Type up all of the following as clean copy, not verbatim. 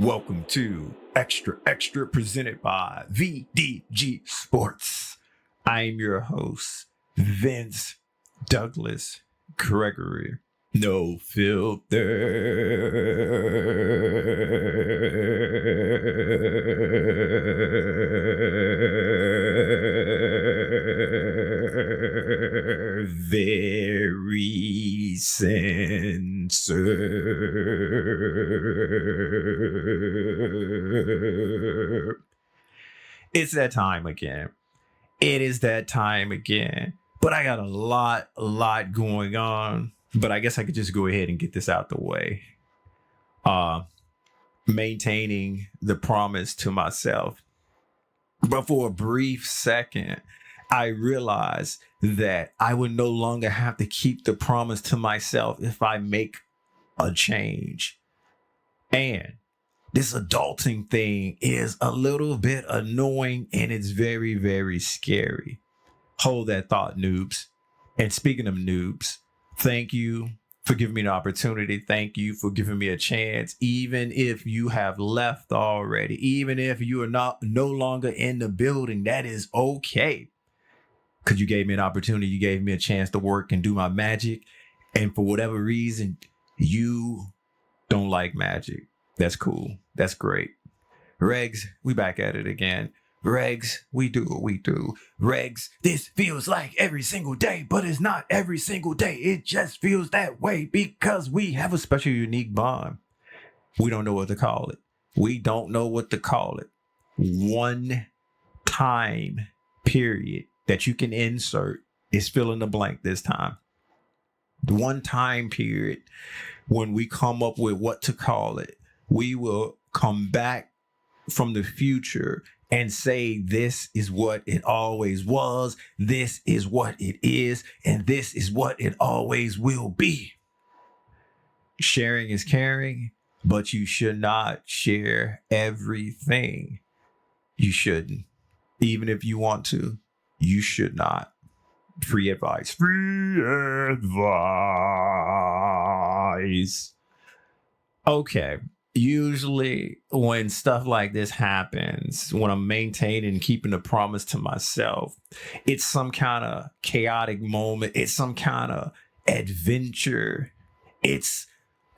Welcome to Xtra presented by VDG Sports. I am your host, Vince Douglas Gregory. No filter. Very censored. It's that time again. It is that time again. But I got a lot going on. But I guess I could just go ahead and get this out the way. Maintaining the promise to myself. But for a brief second, I realized that I would no longer have to keep the promise to myself if I make a change. And this adulting thing is a little bit annoying and it's very, very scary. Hold that thought, noobs. And speaking of noobs, thank you for giving me the opportunity. Thank you for giving me a chance. Even if you have left already, even if you are no longer in the building, that is okay. Because you gave me an opportunity. You gave me a chance to work and do my magic. And for whatever reason, you don't like magic. That's cool. That's great. Regs, we back at it again. Regs, we do what we do. Regs, this feels like every single day, but it's not every single day. It just feels that way because we have a special, unique bond. We don't know what to call it. We don't know what to call it. One time period that you can insert is fill in the blank this time. The one time period when we come up with what to call it, we will come back from the future and say, this is what it always was, this is what it is, and this is what it always will be. Sharing is caring, but you should not share everything. You shouldn't. Even if you want to, you should not. Free advice. Free advice. Okay. Usually when stuff like this happens, when I'm maintaining and keeping the promise to myself, it's some kind of chaotic moment. It's some kind of adventure. It's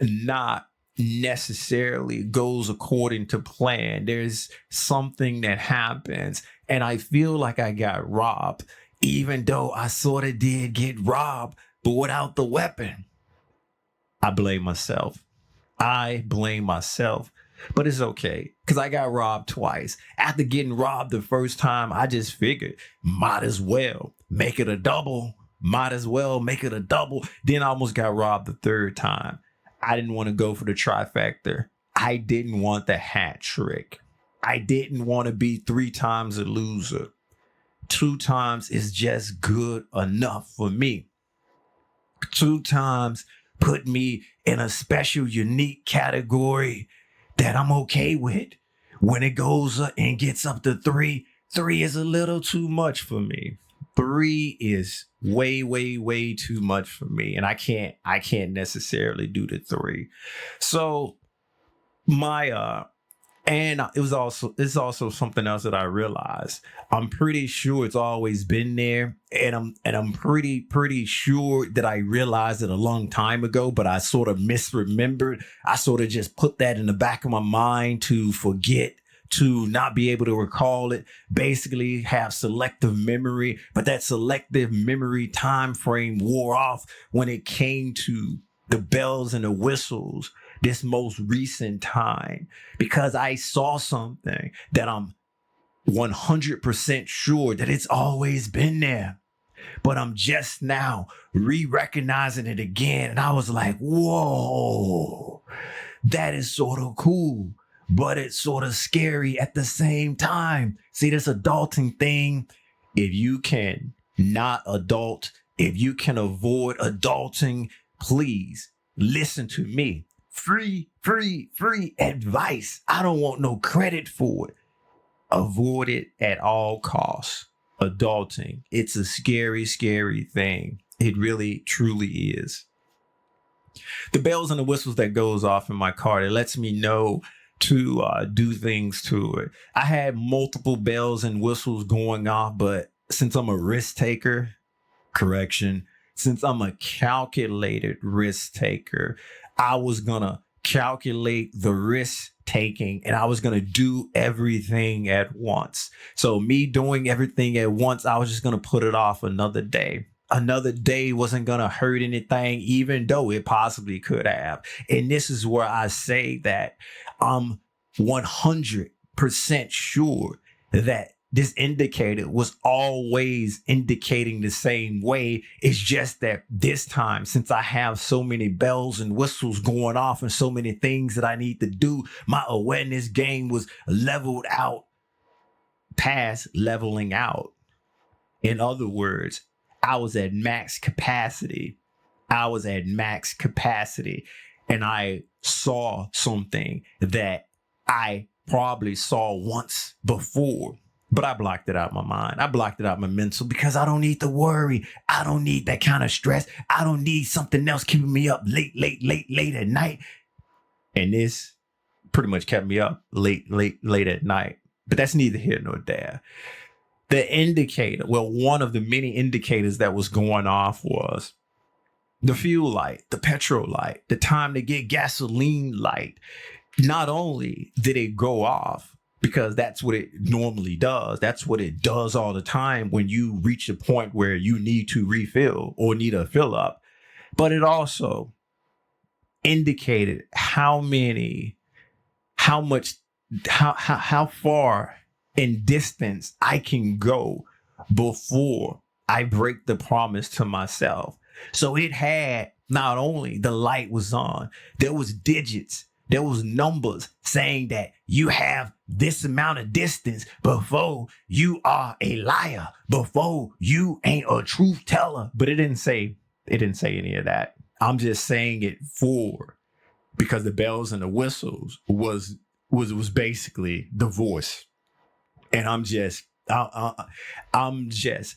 not necessarily goes according to plan. There's something that happens and I feel like I got robbed, even though I sort of did get robbed, but without the weapon. I blame myself. But it's okay because I got robbed twice. After getting robbed the first time, I just figured might as well make it a double. Then I almost got robbed the third time. I didn't want to go for the trifecta. I didn't want the hat trick. I didn't want to be 3 times a loser. 2 times is just good enough for me. 2 times put me in a special, unique category that I'm okay with. When it goes up and gets up to 3 is a little too much for me. 3 is way too much for me. And I can't necessarily do the 3. So it's also something else that I realized. I'm pretty sure it's always been there, and I'm pretty sure that I realized it a long time ago, but I sort of misremembered. I sort of just put that in the back of my mind to forget, to not be able to recall it, basically have selective memory, but that selective memory time frame wore off when it came to the bells and the whistles this most recent time, because I saw something that I'm 100% sure that it's always been there, but I'm just now re-recognizing it again. And I was like, whoa, that is sort of cool, but it's sort of scary at the same time. See, this adulting thing, if you can not adult, if you can avoid adulting, please listen to me. Free advice. I don't want no credit for it. Avoid it at all costs. Adulting. It's a scary thing. It really, truly is. The bells and the whistles that goes off in my car, it lets me know to do things to it. I had multiple bells and whistles going off, but since I'm a risk taker, correction, since I'm a calculated risk taker, I was gonna calculate the risk taking and I was gonna do everything at once. So me doing everything at once, I was just gonna put it off another day. Another day wasn't gonna hurt anything, even though it possibly could have. And this is where I say that I'm 100% sure that this indicator was always indicating the same way. It's just that this time, since I have so many bells and whistles going off and so many things that I need to do, my awareness game was leveled out past leveling out. In other words, I was at max capacity. I was at max capacity. And I saw something that I probably saw once before. But I blocked it out of my mind. I blocked it out of my mental because I don't need to worry. I don't need that kind of stress. I don't need something else keeping me up late at night. And this pretty much kept me up late at night. But that's neither here nor there. The indicator, well, one of the many indicators that was going off was the fuel light, the petrol light, the time to get gasoline light. Not only did it go off, because that's what it normally does. That's what it does all the time when you reach a point where you need to refill or need a fill up. But it also indicated how far in distance I can go before I break the promise to myself. So it had not only the light was on, there was digits. There was numbers saying that you have this amount of distance before you are a liar, before you ain't a truth teller. But it didn't say any of that. I'm just saying it because the bells and the whistles was basically the voice. And I'm just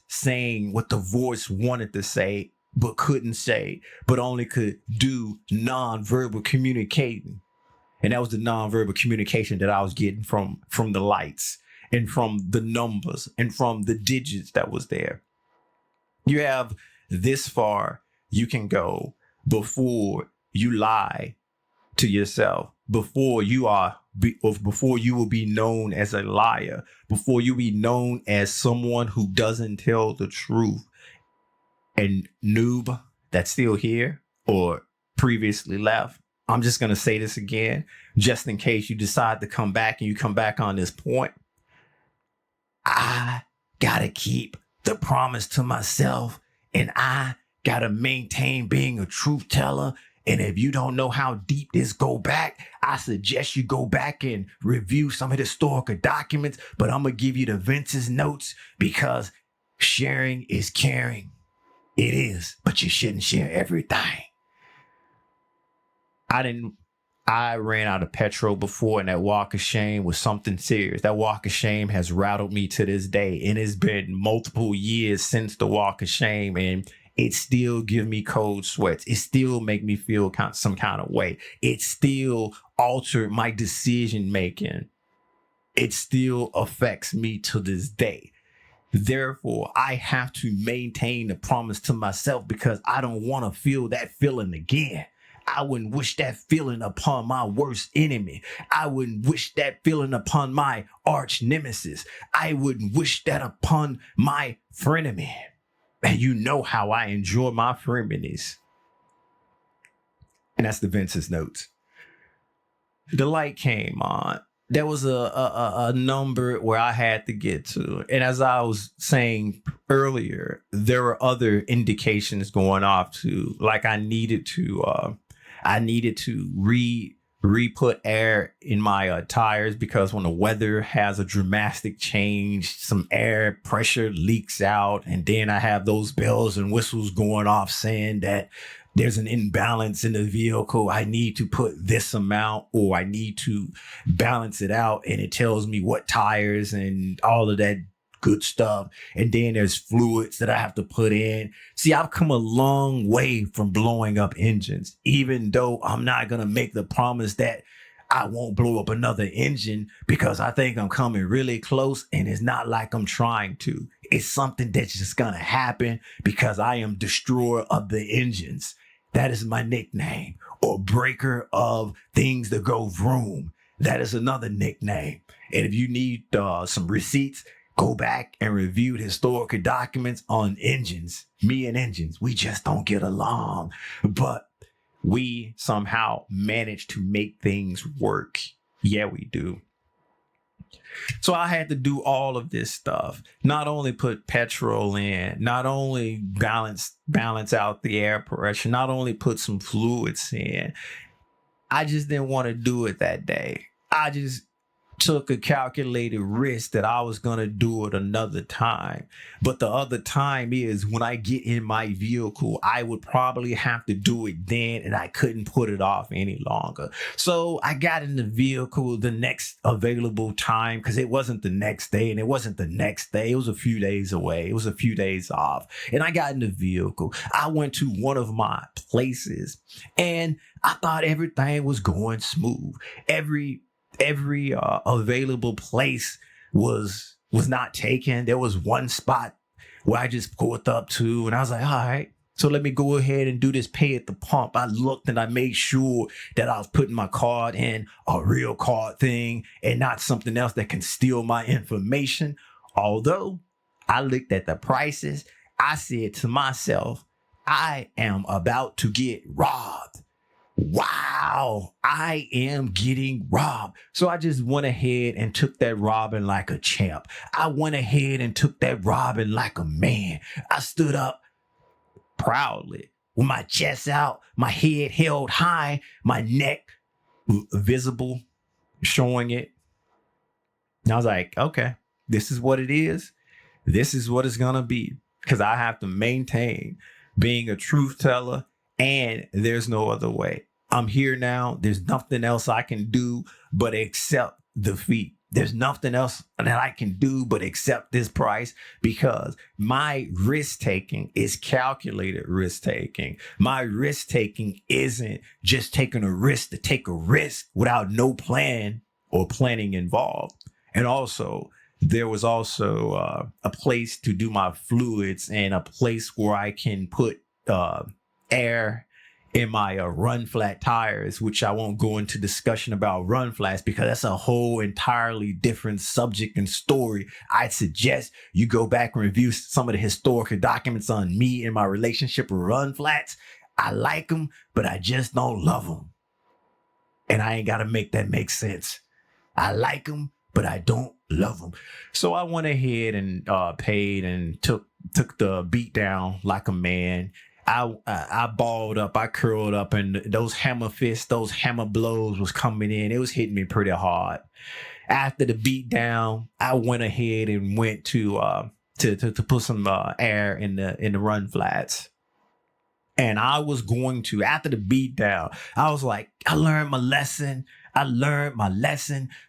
saying what the voice wanted to say, but couldn't say, but only could do nonverbal communicating. And that was the nonverbal communication that I was getting from the lights and from the numbers and from the digits that was there. You have this far you can go before you lie to yourself, before you will be known as a liar, before you be known as someone who doesn't tell the truth. And noob that's still here or previously left, I'm just going to say this again, just in case you decide to come back and you come back on this point. I got to keep the promise to myself and I got to maintain being a truth teller. And if you don't know how deep this go back, I suggest you go back and review some of the historical documents. But I'm going to give you the Vince's notes because sharing is caring. It is, but you shouldn't share everything. I ran out of petrol before, and that walk of shame was something serious. That walk of shame has rattled me to this day, and it's been multiple years since the walk of shame, and it still gives me cold sweats. It still make me feel some kind of way. It still altered my decision making. It still affects me to this day. Therefore, I have to maintain the promise to myself because I don't want to feel that feeling again. I wouldn't wish that feeling upon my worst enemy. I wouldn't wish that feeling upon my arch nemesis. I wouldn't wish that upon my frenemy. And you know how I enjoy my frenemies. And that's the Vince's notes. The light came on. There was a number where I had to get to. And as I was saying earlier, there were other indications going off too. Like I needed to re-put air in my tires because when the weather has a dramatic change, some air pressure leaks out. And then I have those bells and whistles going off saying that there's an imbalance in the vehicle. I need to put this amount or I need to balance it out. And it tells me what tires and all of that good stuff. And then there's fluids that I have to put in. See, I've come a long way from blowing up engines, even though I'm not going to make the promise that I won't blow up another engine because I think I'm coming really close, and it's not like I'm trying to. It's something that's just going to happen because I am destroyer of the engines. That is my nickname. Or breaker of things that go vroom. That is another nickname. And if you need some receipts, go back and review the historical documents on engines. Me and engines, we just don't get along. But we somehow manage to make things work. Yeah, we do. So I had to do all of this stuff. Not only put petrol in, not only balance out the air pressure, not only put some fluids in. I just didn't want to do it that day. I just took a calculated risk that I was going to do it another time. But the other time is when I get in my vehicle, I would probably have to do it then, and I couldn't put it off any longer. So I got in the vehicle the next available time, because it wasn't the next day and it wasn't the next day. It was a few days away. It was a few days off. And I got in the vehicle. I went to one of my places and I thought everything was going smooth. Every available place was not taken. There was one spot where I just pulled up to, and I was like, all right, so let me go ahead and do this pay at the pump. I looked and I made sure that I was putting my card in a real card thing and not something else that can steal my information. Although I looked at the prices, I said to myself, I am about to get robbed. Wow, I am getting robbed. So I just went ahead and took that robbing like a champ. I went ahead and took that robbing like a man. I stood up proudly with my chest out, my head held high, my neck visible, showing it. And I was like, okay, this is what it is. This is what it's going to be, because I have to maintain being a truth teller, and there's no other way. I'm here now. There's nothing else I can do but accept defeat. There's nothing else that I can do but accept this price, because my risk taking is calculated risk taking. My risk taking isn't just taking a risk to take a risk without no plan or planning involved. And also, there was also a place to do my fluids and a place where I can put air in my run flat tires, which I won't go into discussion about run flats because that's a whole entirely different subject and story. I'd suggest you go back and review some of the historical documents on me and my relationship with run flats. I like them, but I just don't love them. And I ain't got to make that make sense. I like them, but I don't love them. So I went ahead and paid and took the beat down like a man. I balled up, I curled up, and those hammer fists, those hammer blows was coming in. It was hitting me pretty hard. After the beat down, I went ahead and went to put some air in the run flats. And I was going to, after the beat down, I was like, I learned my lesson.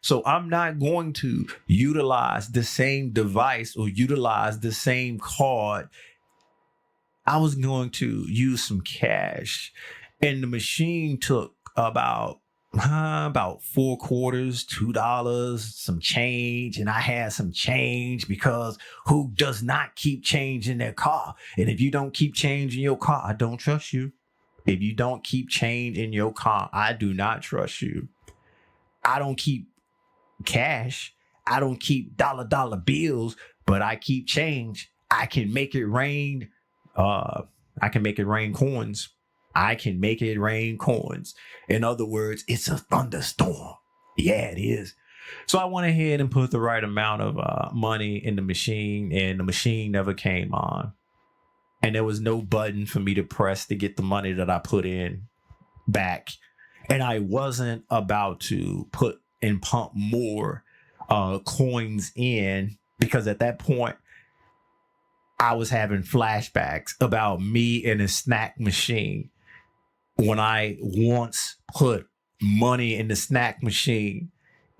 So I'm not going to utilize the same device or utilize the same card. I was going to use some cash, and the machine took about 4 quarters, $2, some change. And I had some change, because who does not keep change in their car? And if you don't keep change in your car, I don't trust you. If you don't keep change in your car, I do not trust you. I don't keep cash. I don't keep dollar bills, but I keep change. I can make it rain. I can make it rain coins. I can make it rain coins. In other words, it's a thunderstorm. Yeah, it is. So I went ahead and put the right amount of money in the machine, and the machine never came on. And there was no button for me to press to get the money that I put in back. And I wasn't about to put and pump more coins in, because at that point, I was having flashbacks about me and a snack machine. When I once put money in the snack machine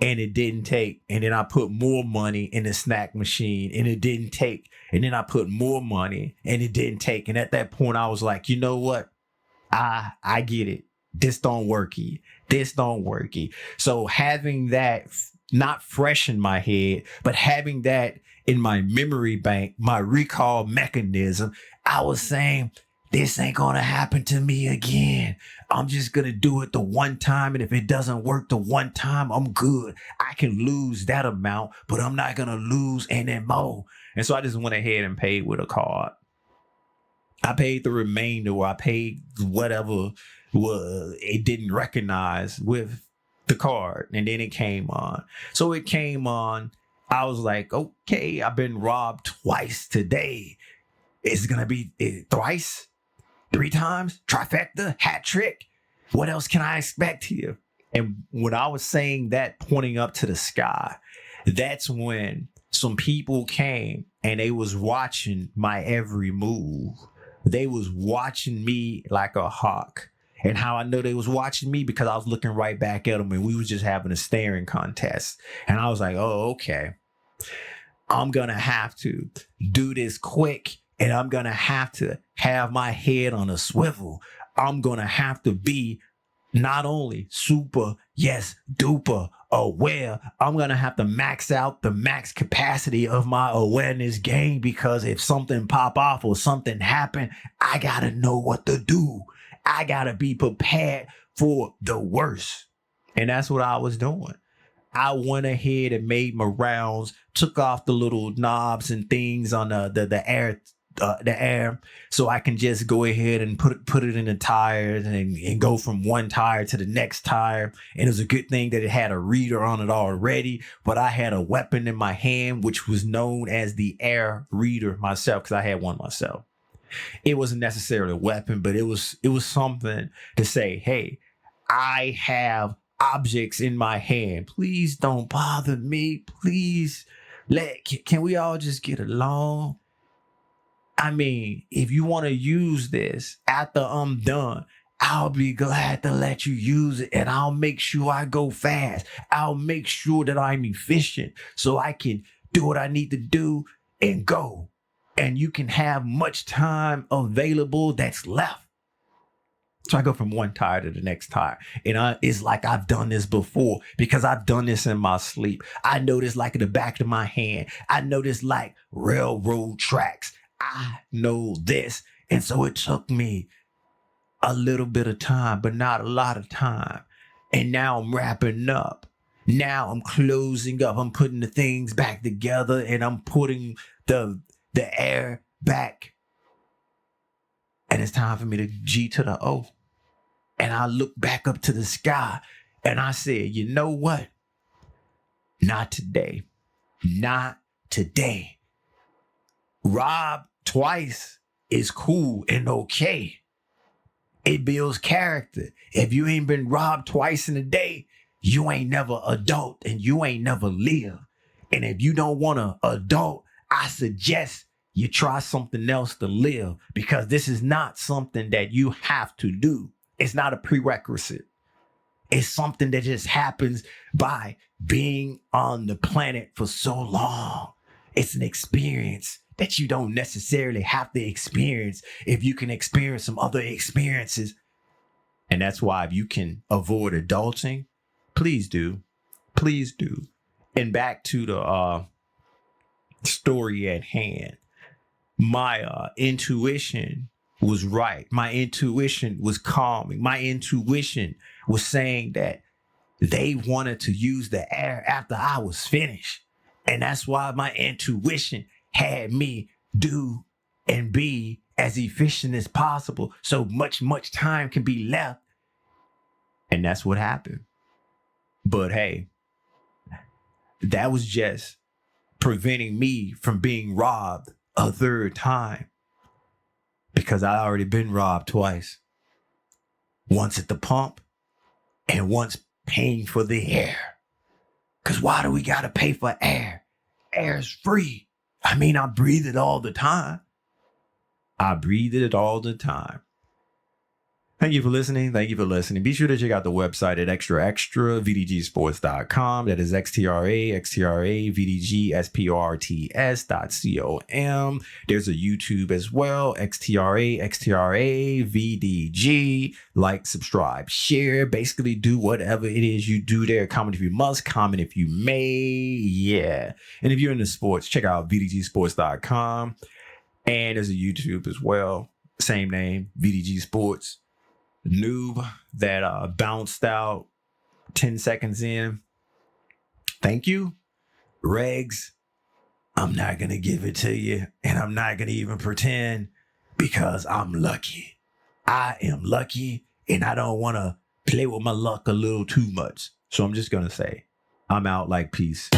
and it didn't take, and then I put more money in the snack machine and it didn't take, and then I put more money and it didn't take. And at that point, I was like, you know what? I get it. This don't worky. This don't worky. So having that not fresh in my head, but having that in my memory bank, my recall mechanism, I was saying, this ain't gonna happen to me again. I'm just gonna do it the one time. And if it doesn't work the one time, I'm good. I can lose that amount, but I'm not gonna lose any more. And so I just went ahead and paid with a card. I paid the remainder, or I paid whatever it didn't recognize with the card. And then it came on. So it came on. I was like, okay, I've been robbed twice today. It's going to be thrice, 3 times, trifecta, hat trick. What else can I expect here? And when I was saying that, pointing up to the sky, that's when some people came and they was watching my every move. They was watching me like a hawk. And how I know they was watching me? Because I was looking right back at them, and we was just having a staring contest. And I was like, oh, okay. I'm going to have to do this quick, and I'm going to have my head on a swivel. I'm going to have to be not only super, yes, duper aware, I'm going to have to max out the max capacity of my awareness game, because if something pop off or something happen, I got to know what to do. I got to be prepared for the worst. And that's what I was doing. I went ahead and made my rounds, took off the little knobs and things on the air, so I can just go ahead and put it in the tires and go from one tire to the next tire. And it was a good thing that it had a reader on it already, but I had a weapon in my hand, which was known as the air reader myself, because I had one myself. It wasn't necessarily a weapon, but it was something to say, hey, I have objects in my hand. Please don't bother me. Please, can we all just get along? I mean, if you want to use this after I'm done, I'll be glad to let you use it, and I'll make sure I go fast. I'll make sure that I'm efficient so I can do what I need to do and go. And you can have much time available that's left. So I go from one tire to the next tire. And it's like I've done this before, because I've done this in my sleep. I know this like in the back of my hand. I know this like railroad tracks. I know this. And so it took me a little bit of time, but not a lot of time. And now I'm wrapping up. Now I'm closing up. I'm putting the things back together, and I'm putting the air back. And it's time for me to G to the O. And I look back up to the sky and I said, you know what? Not today. Not today. Rob twice is cool and okay. It builds character. If you ain't been robbed twice in a day, you ain't never adult and you ain't never live. And if you don't want to adult, I suggest you try something else to live, because this is not something that you have to do. It's not a prerequisite. It's something that just happens by being on the planet for so long. It's an experience that you don't necessarily have to experience if you can experience some other experiences. And that's why if you can avoid adulting, please do. Please do. And back to the story at hand. My intuition was right. My intuition was calming. My intuition was saying that they wanted to use the air after I was finished. And that's why my intuition had me do and be as efficient as possible, so much time can be left. And that's what happened. But hey, that was just preventing me from being robbed a third time, because I already been robbed twice. Once at the pump and once paying for the air. Because why do we got to pay for air? Air's free. I mean, I breathe it all the time. I breathe it all the time. Thank you for listening. Thank you for listening. Be sure to check out the website at xtra, vdgsports.com. That is vdgsports.com. There's a YouTube as well, VDG. Like, subscribe, share, basically do whatever it is you do there. Comment if you must, comment if you may. Yeah. And if you're into sports, check out vdgsports.com. And there's a YouTube as well. Same name, VDG Sports. Noob that bounced out 10 seconds in. Thank you. Regs, I'm not going to give it to you, and I'm not going to even pretend, because I'm lucky. I am lucky, and I don't want to play with my luck a little too much. So I'm just going to say, I'm out. Like, peace.